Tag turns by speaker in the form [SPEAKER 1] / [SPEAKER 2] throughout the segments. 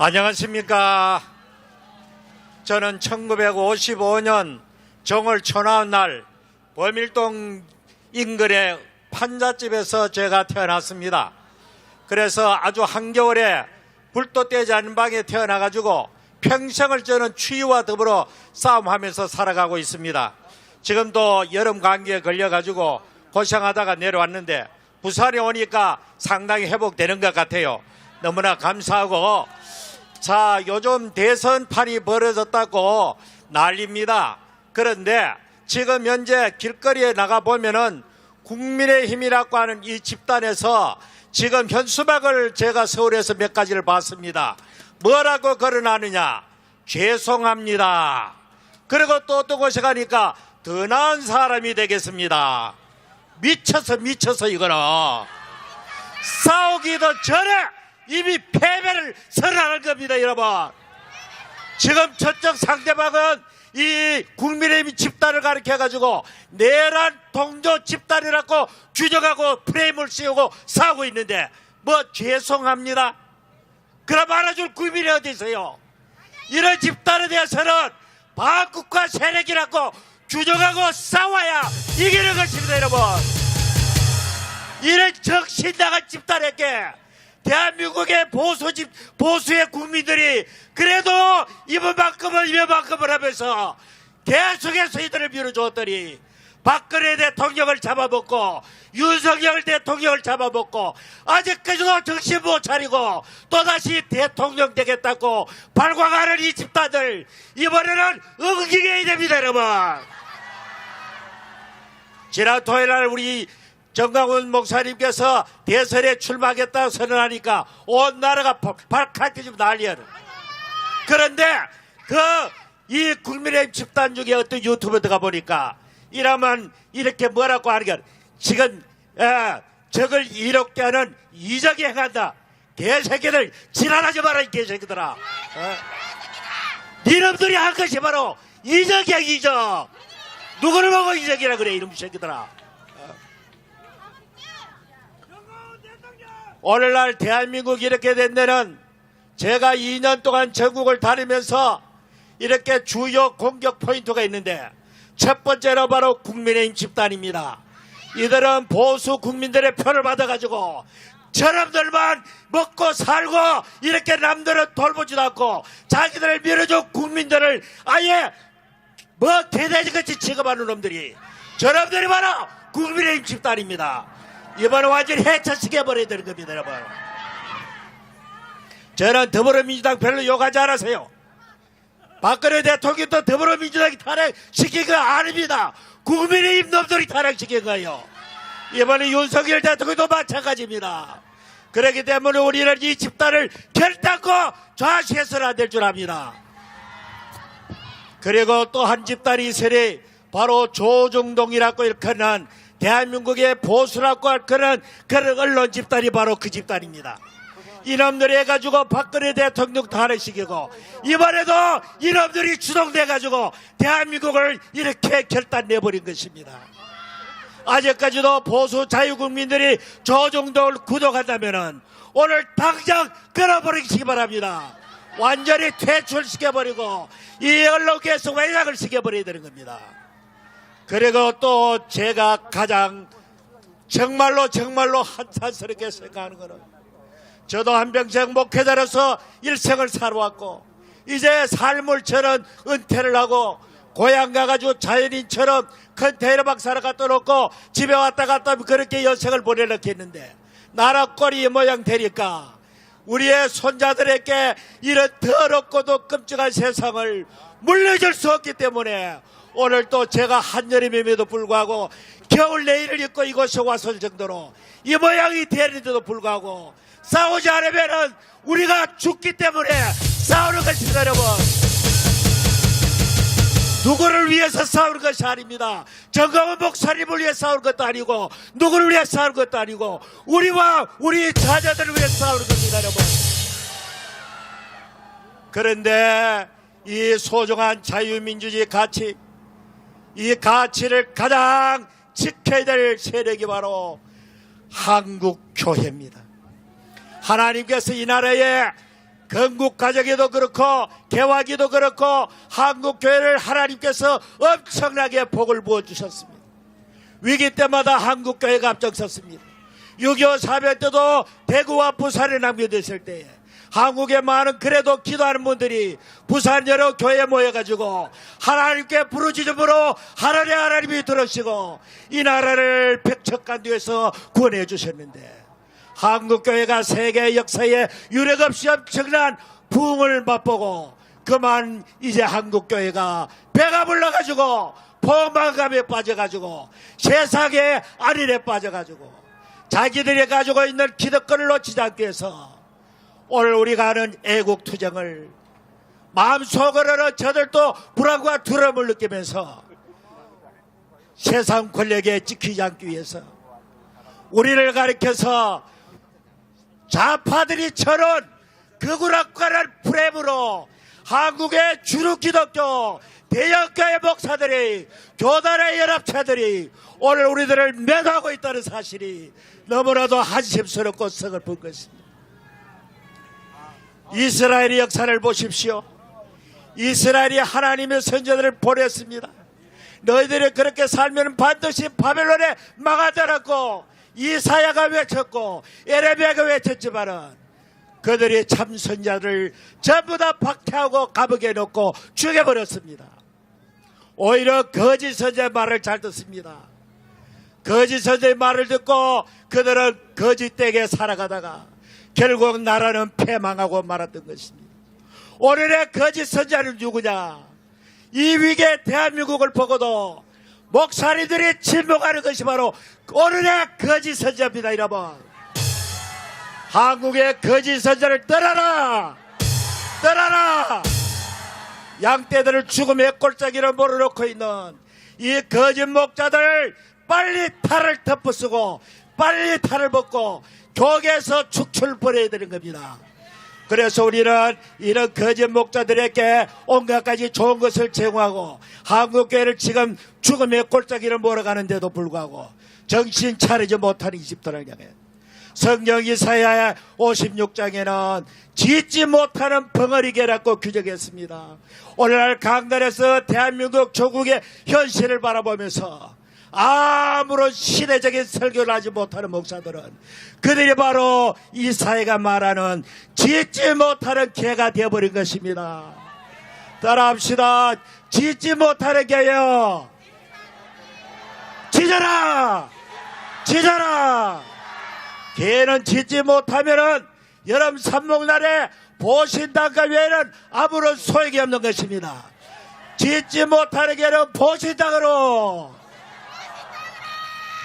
[SPEAKER 1] 안녕하십니까. 저는 1955년 정월 천화날 범일동 인근의 판잣집에서 제가 태어났습니다. 그래서 아주 한겨울에 불도 떼지 않은 방에 태어나가지고 평생을 저는 추위와 더불어 싸움하면서 살아가고 있습니다. 지금도 여름 감기에 걸려가지고 고생하다가 내려왔는데 부산에 오니까 상당히 회복되는 것 같아요. 너무나 감사하고, 자, 요즘 대선판이 벌어졌다고 난립니다. 그런데 지금 현재 길거리에 나가보면은 국민의힘이라고 하는 이 집단에서 지금 현수막을 제가 서울에서 몇 가지를 봤습니다. 뭐라고 걸어놨느냐? 죄송합니다. 그리고 또 어떤 곳에 가니까 더 나은 사람이 되겠습니다. 미쳐서 이거는 싸우기도 전에 이미 패배를 선언할 겁니다, 여러분. 지금 저쪽 상대방은 이 국민의힘 집단을 가리켜가지고 내란 동조 집단이라고 규정하고 프레임을 씌우고 싸우고 있는데 뭐 죄송합니다. 그럼 알아줄 국민이 어디 있어요? 이런 집단에 대해서는 반국가 세력이라고 규정하고 싸워야 이기는 것입니다, 여러분. 이런 정신나간 집단에게 대한민국의 보수의 국민들이 그래도 이번만큼은 하면서 계속해서 이들을 밀어주었더니 박근혜 대통령을 잡아먹고 윤석열 대통령을 잡아먹고 아직까지도 정신 못 차리고 또다시 대통령 되겠다고 발광하는 이 집단들, 이번에는 응징해야 됩니다, 여러분. 지난 토요일날 우리 정강훈 목사님께서 대선에 출마하겠다고 선언하니까 온 나라가 발칵 좀 난리야. 그런데 이 국민의힘 집단 중에 어떤 유튜버들가 보니까 이러면 이렇게 뭐라고 하는 게 지금 적을 이롭게 하는 이적이 행한다. 개새끼들 지랄하지 마라, 이 개새끼들아. 니놈들이 한 것이 바로 이적이야, 이적. 누구를 보고 이적이라 그래, 이놈 새끼들아. 오늘날 대한민국이 이렇게 된 데는 제가 2년 동안 전국을 다니면서 이렇게 주요 공격 포인트가 있는데 첫 번째로 바로 국민의힘 집단입니다. 이들은 보수 국민들의 표를 받아가지고 저놈들만 먹고 살고 이렇게 남들은 돌보지도 않고 자기들을 밀어준 국민들을 아예 뭐 개돼지같이 취급하는 놈들이, 저놈들이 바로 국민의힘 집단입니다. 이번에 완전히 해체시켜버려야 되는 겁니다, 여러분. 저는 더불어민주당 별로 욕하지 않았어요. 박근혜 대통령도 더불어민주당이 탄핵시킨 거 아닙니다. 국민의힘 놈들이 탄핵시킨 거예요. 이번에 윤석열 대통령도 마찬가지입니다. 그렇기 때문에 우리는 이 집단을 결단코 좌시해서는 안 될 줄 압니다. 그리고 또 한 집단이 있으니 바로 조중동이라고 일컫는 대한민국의 보수라고 할거는 그런 언론 집단이 바로 그 집단입니다. 이놈들이 해가지고 박근혜 대통령 탄핵시키고 이번에도 이놈들이 주동돼가지고 대한민국을 이렇게 결단내버린 것입니다. 아직까지도 보수 자유국민들이 조중동을 구독한다면 오늘 당장 끊어버리기 바랍니다. 완전히 퇴출시켜버리고 이 언론계에서 외곽을 시켜버려야 되는 겁니다. 그리고 또 제가 가장 정말로 한탄스럽게 생각하는 것은 저도 한평생 목회자로서 일생을 살아왔고 이제 삶을 저는 은퇴를 하고 고향 가가지고 자연인처럼 컨테이너박 사러 갖다 놓고 집에 왔다 갔다 그렇게 여생을 보내려고 했는데 나라 꼴이 이 모양 되니까 우리의 손자들에게 이런 더럽고도 끔찍한 세상을 물려줄 수 없기 때문에 오늘 또 제가 한여름임에도 불구하고 겨울 내일을 입고 이곳에 왔을 정도로 이 모양이 되는데도 불구하고 싸우지 않으면은 우리가 죽기 때문에 싸우는 것입니다, 여러분. 누구를 위해서 싸우는 것이 아닙니다. 정강훈 목사님을 위해 싸우는 것도 아니고 누구를 위해 싸우는 것도 아니고 우리와 우리 자녀들을 위해 싸우는 겁니다, 여러분. 그런데 이 소중한 자유민주주의 가치, 이 가치를 가장 지켜야 될 세력이 바로 한국교회입니다. 하나님께서 이 나라에 건국 가정에도 그렇고 개화기도 그렇고 한국교회를 하나님께서 엄청나게 복을 부어주셨습니다. 위기 때마다 한국교회가 앞장섰습니다. 6.25 사변 때도 대구와 부산에 남겨졌을 때에 한국의 많은 그래도 기도하는 분들이 부산 여러 교회에 모여가지고 하나님께 부르짖음으로 하나님이 들으시고 이 나라를 백척간두에서 구원해 주셨는데 한국교회가 세계 역사에 유례없이 엄청난 부흥을 맛보고 그만 이제 한국교회가 배가 불러가지고 포만감에 빠져가지고 세상의 안일에 빠져가지고 자기들이 가지고 있는 기득권을 놓치지 않기 위해서 오늘 우리가 하는 애국투쟁을 마음속으로는 저들도 불안과 두려움을 느끼면서 세상 권력에 찍히지 않기 위해서 우리를 가리켜서 좌파들이 쳐놓은 극우락과는 프레임으로 한국의 주류 기독교 대형교회 목사들이 교단의 연합체들이 오늘 우리들을 매도하고 있다는 사실이 너무나도 한심스럽고 서글픈 것입니다. 이스라엘의 역사를 보십시오. 이스라엘이 하나님의 선자들을 보냈습니다. 너희들이 그렇게 살면 반드시 바벨론에 망하더라고 이사야가 외쳤고 에레미야가 외쳤지만은 그들이 참 선자를 전부 다 박해하고 감옥에 넣고 죽여버렸습니다. 오히려 거짓 선자의 말을 잘 듣습니다. 거짓 선자의 말을 듣고 그들은 거짓되게 살아가다가 결국 나라는 패망하고 말았던 것입니다. 오늘의 거짓 선자는 누구냐? 이 위기의 대한민국을 보고도 목사님들이 침묵하는 것이 바로 오늘의 거짓 선자입니다. 여러분, 한국의 거짓 선자를 떠나라! 떠나라! 양떼들을 죽음의 꼴짜기로 몰아놓고 있는 이 거짓 목자들 빨리 탈을 덮어쓰고 빨리 탈을 벗고 교계에서 축출버려야 되는 겁니다. 그래서 우리는 이런 거짓 목자들에게 온갖 가지 좋은 것을 제공하고 한국교회를 지금 죽음의 꼴짜기를 몰아가는데도 불구하고 정신 차리지 못하는 이집트를 향해 성경 이사야 56장에는 짓지 못하는 벙어리개라고 규정했습니다. 오늘날 강단에서 대한민국 조국의 현실을 바라보면서 아무런 시대적인 설교를 하지 못하는 목사들은 그들이 바로 이사야가 말하는 짓지 못하는 개가 되어버린 것입니다. 따라합시다. 짓지 못하는 개요. 짖어라! 짖어라! 개는 짖지 못하면은 여름 삼목날에 보신당과 외에는 아무런 소용이 없는 것입니다. 짖지 못하는 개는 보신당으로.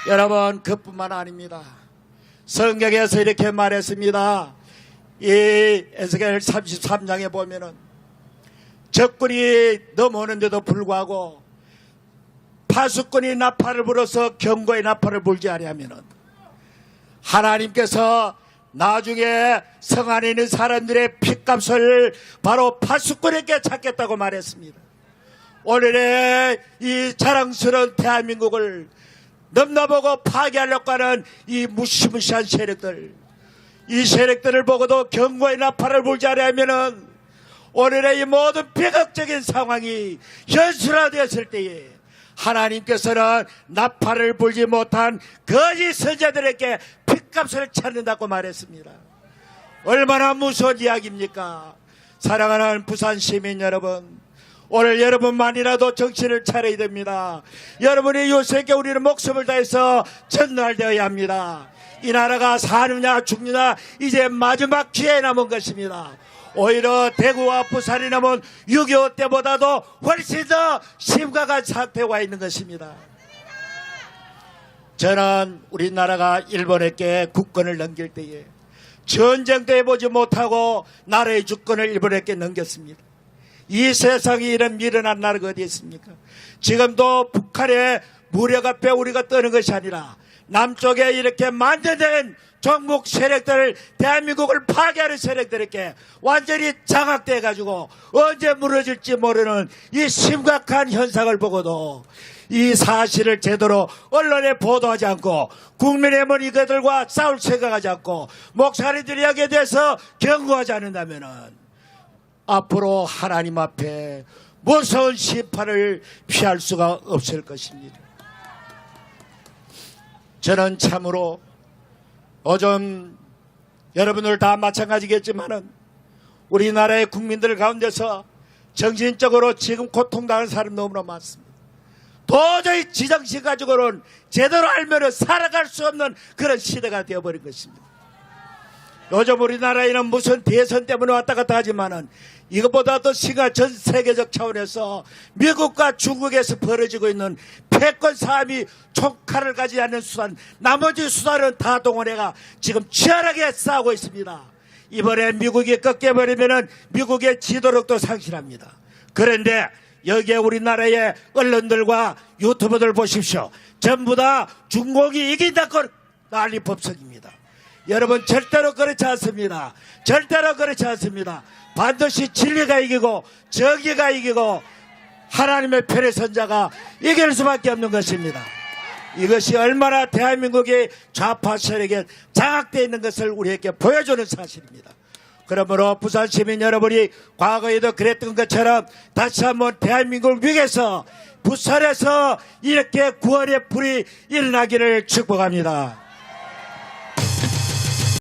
[SPEAKER 1] 여러분, 그뿐만 아닙니다. 성경에서 이렇게 말했습니다. 이 에스겔 33장에 보면은 적군이 넘어오는데도 불구하고 파수꾼이 나팔을 불어서 경고의 나팔을 불지 아니하면은 하나님께서 나중에 성 안에 있는 사람들의 핏값을 바로 파수꾼에게 찾겠다고 말했습니다. 오늘의 이 자랑스러운 대한민국을 넘나보고 파괴하려고 하는 이 무시무시한 세력들, 이 세력들을 보고도 경고의 나팔을 불지 않으면은 오늘의 이 모든 비극적인 상황이 현실화되었을 때에 하나님께서는 나팔을 불지 못한 거짓 선자들에게 핏값을 찾는다고 말했습니다. 얼마나 무서운 이야기입니까? 사랑하는 부산 시민 여러분, 오늘 여러분만이라도 정신을 차려야 됩니다. 여러분이 요새께 우리는 목숨을 다해서 전달되어야 합니다. 이 나라가 사느냐 죽느냐 이제 마지막 기회에 남은 것입니다. 오히려 대구와 부산이 남은 6.25 때보다도 훨씬 더 심각한 사태가 와 있는 것입니다. 저는 우리나라가 일본에게 국권을 넘길 때에 전쟁 때 해보지 못하고 나라의 주권을 일본에게 넘겼습니다. 이 세상에 이런 미련한 나라가 어디 있습니까? 지금도 북한의 무력 앞에 우리가 떠는 것이 아니라 남쪽에 이렇게 만들어낸 종북 세력들을 대한민국을 파괴하는 세력들에게 완전히 장악돼 가지고 언제 무너질지 모르는 이 심각한 현상을 보고도 이 사실을 제대로 언론에 보도하지 않고 국민의힘은 이것들과 싸울 생각하지 않고 목사님들이 여기에 대해서 경고하지 않는다면은 앞으로 하나님 앞에 무서운 심판을 피할 수가 없을 것입니다. 저는 참으로 요즘 여러분들 다 마찬가지겠지만은 우리나라의 국민들 가운데서 정신적으로 지금 고통당하는 사람 너무나 많습니다. 도저히 지정신 가지고는 제대로 알면은 살아갈 수 없는 그런 시대가 되어버린 것입니다. 요즘 우리나라에는 무슨 대선 때문에 왔다 갔다 하지만은 이것보다 더 심각한 전 세계적 차원에서 미국과 중국에서 벌어지고 있는 패권 싸움이 총칼을 가지지 않는 수단, 나머지 수단은 다 동원해가 지금 치열하게 싸우고 있습니다. 이번에 미국이 꺾여버리면은 미국의 지도력도 상실합니다. 그런데 여기에 우리나라의 언론들과 유튜버들 보십시오. 전부 다 중국이 이긴다고 난리 법석입니다. 여러분 절대로 그렇지 않습니다. 절대로 그렇지 않습니다. 반드시 진리가 이기고 정의가 이기고 하나님의 편에 선 자가 이길 수밖에 없는 것입니다. 이것이 얼마나 대한민국의 좌파 세력에 장악되어 있는 것을 우리에게 보여주는 사실입니다. 그러므로 부산 시민 여러분이 과거에도 그랬던 것처럼 다시 한번 대한민국을 위해서 부산에서 이렇게 구원의 불이 일어나기를 축복합니다.